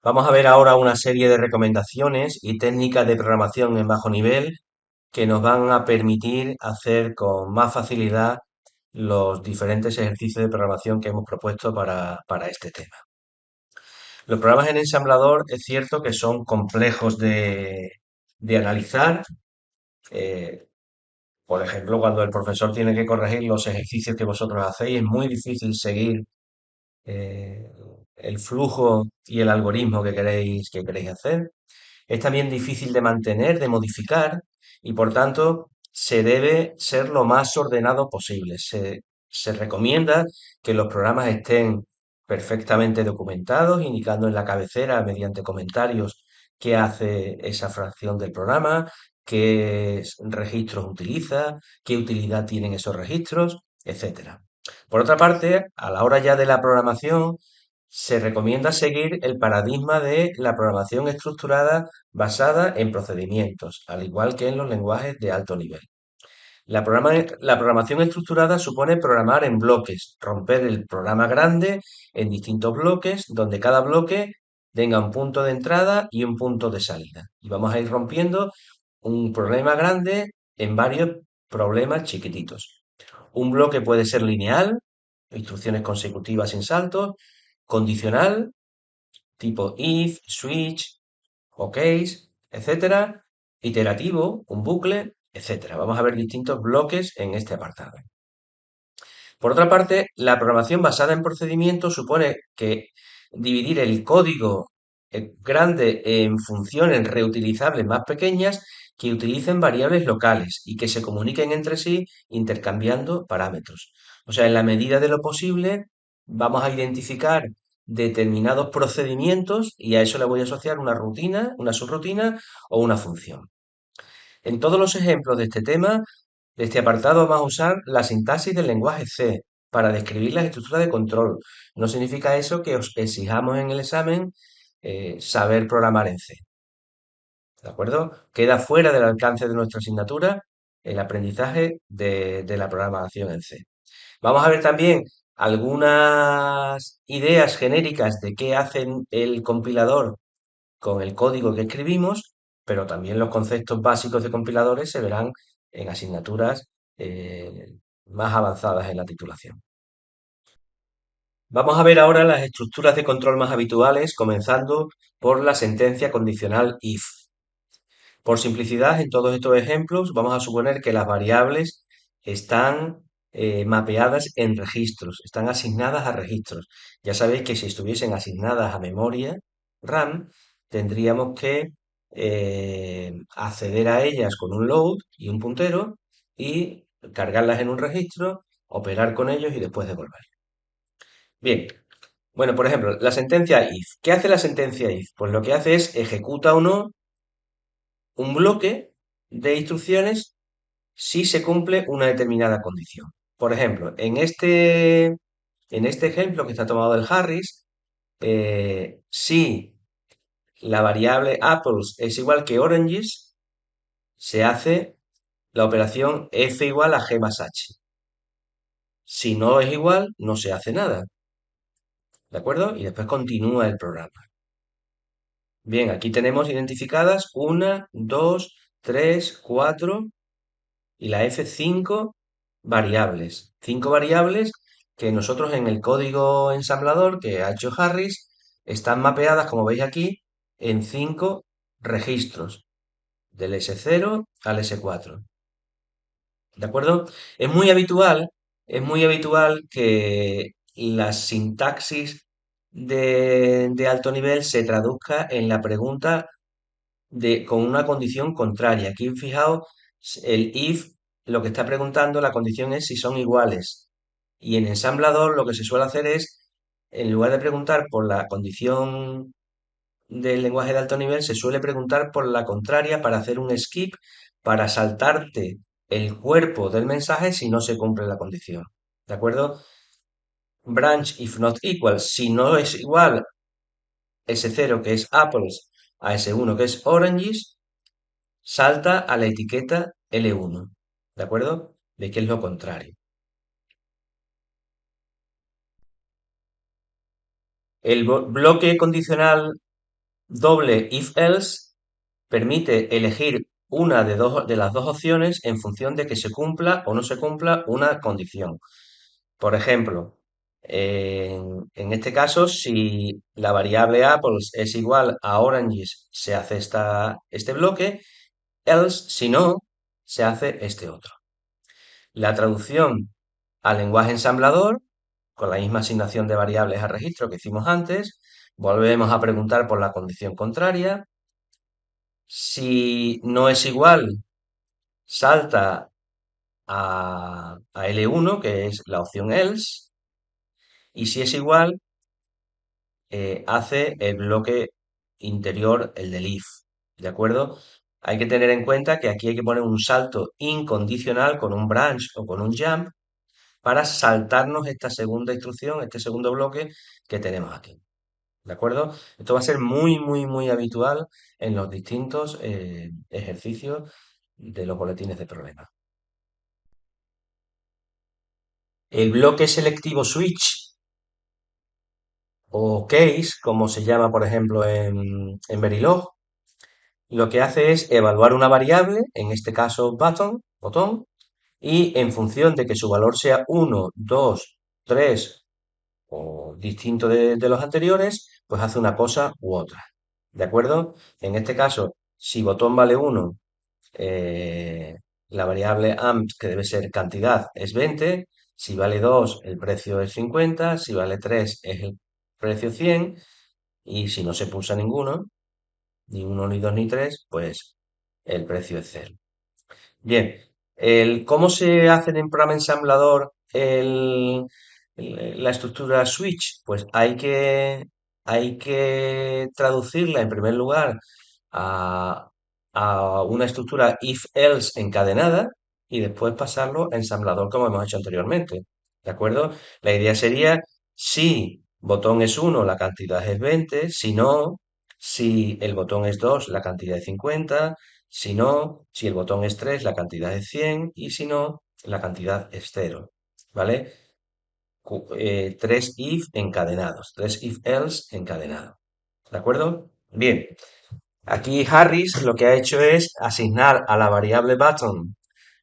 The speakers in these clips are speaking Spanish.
Vamos a ver ahora una serie de recomendaciones y técnicas de programación en bajo nivel que nos van a permitir hacer con más facilidad los diferentes ejercicios de programación que hemos propuesto para este tema. Los programas en ensamblador es cierto que son complejos de analizar. eh, por ejemplo, cuando el profesor tiene que corregir los ejercicios que vosotros hacéis, es muy difícil seguir eh, el flujo y el algoritmo que queréis hacer. Es también difícil de mantener, de modificar y por tanto se debe ser lo más ordenado posible. Se recomienda que los programas estén perfectamente documentados, indicando en la cabecera mediante comentarios qué hace esa fracción del programa, registros utiliza, qué utilidad tienen esos registros, etcétera. Por otra parte, a la hora ya de la programación, se recomienda seguir el paradigma de la programación estructurada basada en procedimientos, al igual que en los lenguajes de alto nivel. La programación estructurada supone programar en bloques, romper el programa grande en distintos bloques, donde cada bloque tenga un punto de entrada y un punto de salida. Y vamos a ir rompiendo un problema grande en varios problemas chiquititos. Un bloque puede ser lineal, instrucciones consecutivas sin saltos, condicional, tipo if, switch, o case, etcétera, iterativo, un bucle, etcétera. Vamos a ver distintos bloques en este apartado. Por otra parte, la programación basada en procedimientos supone que dividir el código grande en funciones reutilizables más pequeñas que utilicen variables locales y que se comuniquen entre sí intercambiando parámetros. O sea, en la medida de lo posible, vamos a identificar determinados procedimientos y a eso le voy a asociar una rutina, una subrutina o una función. En todos los ejemplos de este tema, de este apartado, vamos a usar la sintaxis del lenguaje C para describir las estructuras de control. No significa eso que os exijamos en el examen saber programar en C. ¿De acuerdo? Queda fuera del alcance de nuestra asignatura el aprendizaje de la programación en C. Vamos a ver también algunas ideas genéricas de qué hace el compilador con el código que escribimos, pero también los conceptos básicos de compiladores se verán en asignaturas más avanzadas en la titulación. Vamos a ver ahora las estructuras de control más habituales, comenzando por la sentencia condicional if. Por simplicidad, en todos estos ejemplos, vamos a suponer que las variables están mapeadas en registros, están asignadas a registros. Ya sabéis que si estuviesen asignadas a memoria RAM, tendríamos que acceder a ellas con un load y un puntero y cargarlas en un registro, operar con ellos y después devolver. Bien, bueno, por ejemplo, la sentencia if. ¿Qué hace la sentencia if? Pues lo que hace es ejecuta o no un bloque de instrucciones si se cumple una determinada condición. Por ejemplo, en este ejemplo que está tomado del Harris, si la variable apples es igual que oranges, se hace la operación f igual a g más h. Si no es igual, no se hace nada. ¿De acuerdo? Y después continúa el programa. Bien, aquí tenemos identificadas una, 2, 3, 4 y la F5 variables. 5 variables que nosotros en el código ensamblador que ha hecho Harris están mapeadas, como veis aquí, en 5 registros, del S0 al S4. ¿De acuerdo? Es muy habitual que la sintaxis de alto nivel se traduzca en la pregunta con una condición contraria. Aquí, fijaos, el if lo que está preguntando, la condición es si son iguales. Y en ensamblador lo que se suele hacer es, en lugar de preguntar por la condición del lenguaje de alto nivel, se suele preguntar por la contraria para hacer un skip, para saltarte el cuerpo del mensaje si no se cumple la condición. ¿De acuerdo? Branch if not equal. Si no es igual S0 que es apples a S1 que es oranges, salta a la etiqueta L1, ¿de acuerdo? De que es lo contrario. El bloque condicional Doble if-else permite elegir una de las dos opciones en función de que se cumpla o no se cumpla una condición. Por ejemplo, en este caso, si la variable apples es igual a oranges, se hace este bloque, else, si no, se hace este otro. La traducción al lenguaje ensamblador, con la misma asignación de variables a registro que hicimos antes, volvemos a preguntar por la condición contraria. Si no es igual, salta a L1, que es la opción else, y si es igual, hace el bloque interior, el del if, ¿de acuerdo? Hay que tener en cuenta que aquí hay que poner un salto incondicional con un branch o con un jump para saltarnos esta segunda instrucción, este segundo bloque que tenemos aquí. ¿De acuerdo? Esto va a ser muy, muy, muy habitual en los distintos ejercicios de los boletines de problemas. El bloque selectivo switch o case, como se llama, por ejemplo, en Verilog, lo que hace es evaluar una variable, en este caso botón, y en función de que su valor sea 1, 2, 3 o distinto de los anteriores, pues hace una cosa u otra. ¿De acuerdo? En este caso, si botón vale 1, eh, la variable amp, que debe ser cantidad, es 20. Si vale 2, el precio es 50. Si vale 3, es el precio 100. Y si no se pulsa ninguno, ni 1, ni 2, ni 3, pues el precio es 0. Bien, ¿cómo se hace en programa ensamblador la estructura switch? Pues hay que traducirla en primer lugar a, a una estructura if-else encadenada y después pasarlo a ensamblador como hemos hecho anteriormente. ¿De acuerdo? La idea sería, si botón es 1, la cantidad es 20. Si no, si el botón es 2, la cantidad es 50. Si no, si el botón es 3, la cantidad es 100. Y si no, la cantidad es 0. ¿Vale? Tres if encadenados, tres if else encadenados. ¿De acuerdo? Bien, aquí Harris lo que ha hecho es asignar a la variable button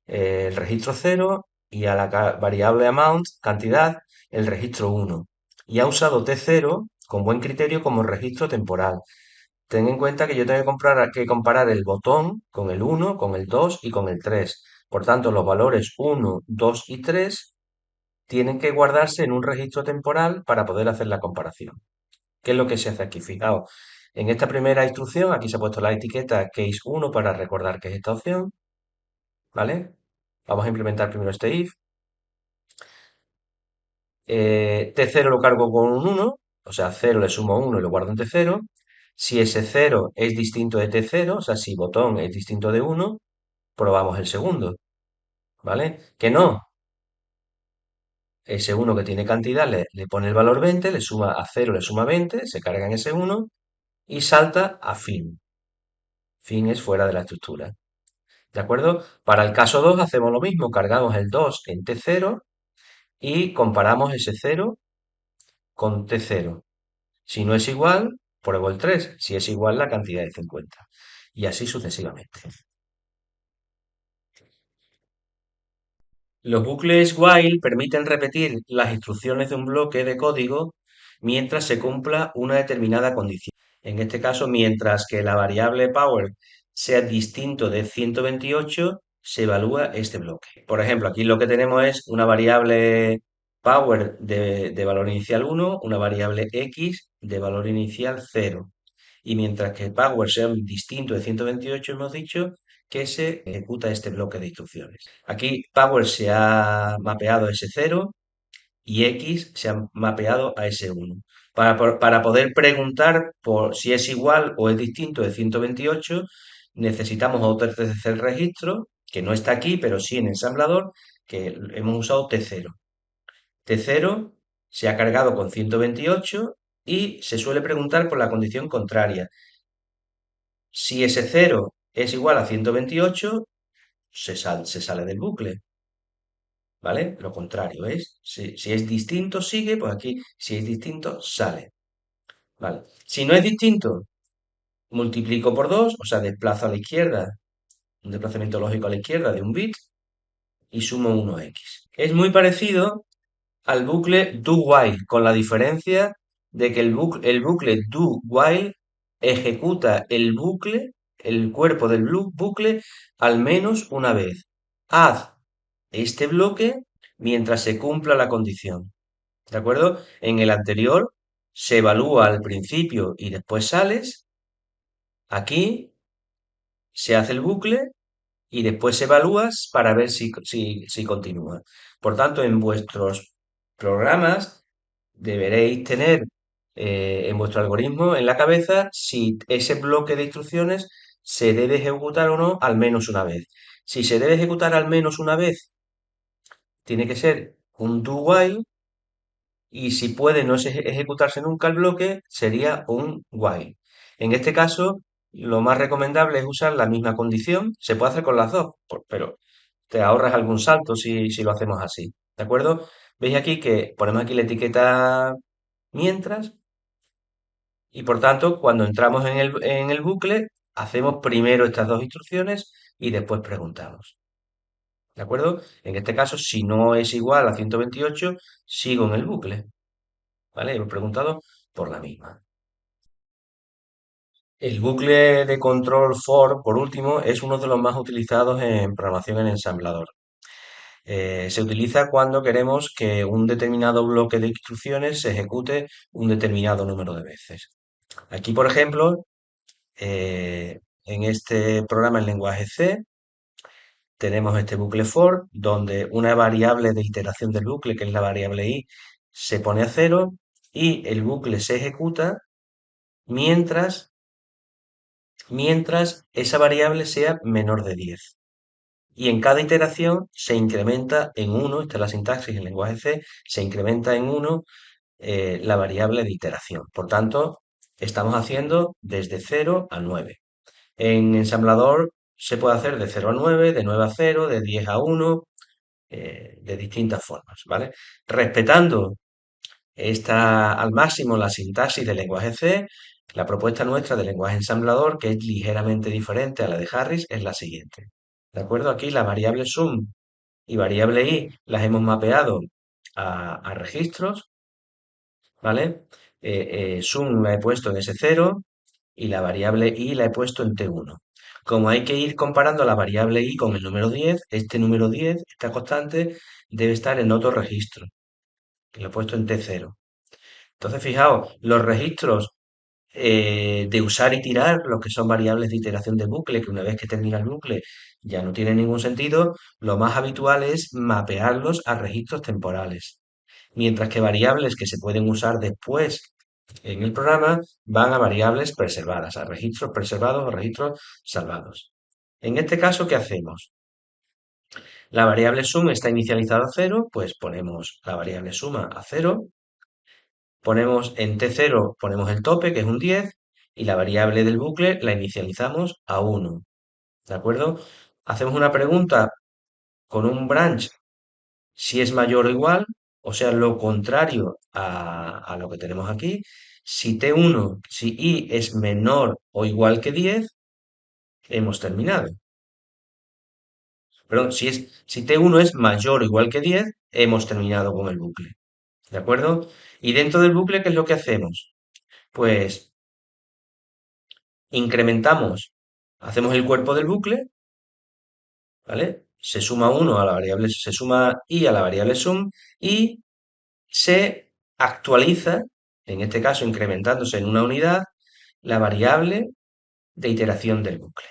el registro 0 y a la variable amount, cantidad, el registro 1. Y ha usado T0 con buen criterio como registro temporal. Ten en cuenta que yo tengo que comparar el botón con el 1, con el 2 y con el 3. Por tanto, los valores 1, 2 y 3 tienen que guardarse en un registro temporal para poder hacer la comparación. ¿Qué es lo que se hace aquí? Fijaos, en esta primera instrucción, aquí se ha puesto la etiqueta case 1 para recordar que es esta opción, ¿vale? Vamos a implementar primero este if. T0 lo cargo con un 1, o sea, 0 le sumo 1 y lo guardo en T0. Si ese 0 es distinto de T0, o sea, si botón es distinto de 1, probamos el segundo, ¿vale? Que no, ese 1 que tiene cantidad le pone el valor 20, le suma a 0, le suma 20, se carga en ese 1 y salta a fin. Fin es fuera de la estructura. ¿De acuerdo? Para el caso 2 hacemos lo mismo, cargamos el 2 en T0 y comparamos ese 0 con T0. Si no es igual, pruebo el 3. Si es igual, la cantidad es 50. Y así sucesivamente. Los bucles while permiten repetir las instrucciones de un bloque de código mientras se cumpla una determinada condición. En este caso, mientras que la variable power sea distinto de 128, se evalúa este bloque. Por ejemplo, aquí lo que tenemos es una variable power de valor inicial 1, una variable x de valor inicial 0. Y mientras que power sea distinto de 128, hemos dicho que se ejecuta este bloque de instrucciones. Aquí power se ha mapeado a ese 0 y x se ha mapeado a ese 1. Para poder preguntar por si es igual o es distinto de 128, necesitamos otro tercer registro, que no está aquí, pero sí en ensamblador, que hemos usado T0. T0 se ha cargado con 128 y se suele preguntar por la condición contraria. Si ese 0 es igual a 128, se sale del bucle, ¿vale? Lo contrario es, si es distinto, sigue, pues aquí, si es distinto, sale, ¿vale? Si no es distinto, multiplico por 2, o sea, desplazo a la izquierda, un desplazamiento lógico a la izquierda de un bit, y sumo 1x. Es muy parecido al bucle do while, con la diferencia de que el bucle do while ejecuta el cuerpo del bucle, al menos una vez. Haz este bloque mientras se cumpla la condición. ¿De acuerdo? En el anterior se evalúa al principio y después sales. Aquí se hace el bucle y después evalúas para ver si continúa. Por tanto, en vuestros programas deberéis tener en vuestro algoritmo en la cabeza si ese bloque de instrucciones se debe ejecutar o no al menos una vez. Si se debe ejecutar al menos una vez, tiene que ser un do while, y si puede no ejecutarse nunca el bloque, sería un while. En este caso, lo más recomendable es usar la misma condición. Se puede hacer con las dos, pero te ahorras algún salto si lo hacemos así. ¿De acuerdo? Veis aquí que ponemos aquí la etiqueta mientras, y por tanto, cuando entramos en el bucle, hacemos primero estas dos instrucciones y después preguntamos. ¿De acuerdo? En este caso, si no es igual a 128, sigo en el bucle. ¿Vale? Hemos preguntado por la misma. El bucle de control for, por último, es uno de los más utilizados en programación en ensamblador. Se utiliza cuando queremos que un determinado bloque de instrucciones se ejecute un determinado número de veces. Aquí, por ejemplo, en este programa en lenguaje C, tenemos este bucle for, donde una variable de iteración del bucle, que es la variable i, se pone a cero y el bucle se ejecuta mientras esa variable sea menor de 10. Y en cada iteración se incrementa en 1, esta es la sintaxis en lenguaje C, se incrementa en 1 la variable de iteración. Por tanto, estamos haciendo desde 0 a 9. En ensamblador se puede hacer de 0 a 9, de 9 a 0, de 10 a 1, de distintas formas, ¿vale? Respetando está al máximo la sintaxis del lenguaje C. La propuesta nuestra del lenguaje ensamblador, que es ligeramente diferente a la de Harris, es la siguiente. ¿De acuerdo? Aquí la variable sum y variable i las hemos mapeado a registros, ¿vale? Sum la he puesto en S0 y la variable i la he puesto en T1. Como hay que ir comparando la variable i con el número 10, este número 10, esta constante, debe estar en otro registro, que lo he puesto en T0. Entonces, fijaos, los registros de usar y tirar, los que son variables de iteración de bucle, que una vez que termina el bucle ya no tiene ningún sentido, lo más habitual es mapearlos a registros temporales. Mientras que variables que se pueden usar después en el programa van a variables preservadas, a registros preservados o registros salvados. En este caso, ¿qué hacemos? La variable sum está inicializada a 0, pues ponemos la variable suma a 0. Ponemos en T0, ponemos el tope, que es un 10, y la variable del bucle la inicializamos a 1. ¿De acuerdo? Hacemos una pregunta con un branch si es mayor o igual, o sea, lo contrario a lo que tenemos aquí. Si T1, si i es menor o igual que 10, hemos terminado. Perdón, si T1 es mayor o igual que 10, hemos terminado con el bucle. ¿De acuerdo? Y dentro del bucle, ¿qué es lo que hacemos? Pues incrementamos, hacemos el cuerpo del bucle, ¿vale? Se suma 1 a la variable, se suma i a la variable sum y se actualiza, en este caso incrementándose en una unidad, la variable de iteración del bucle.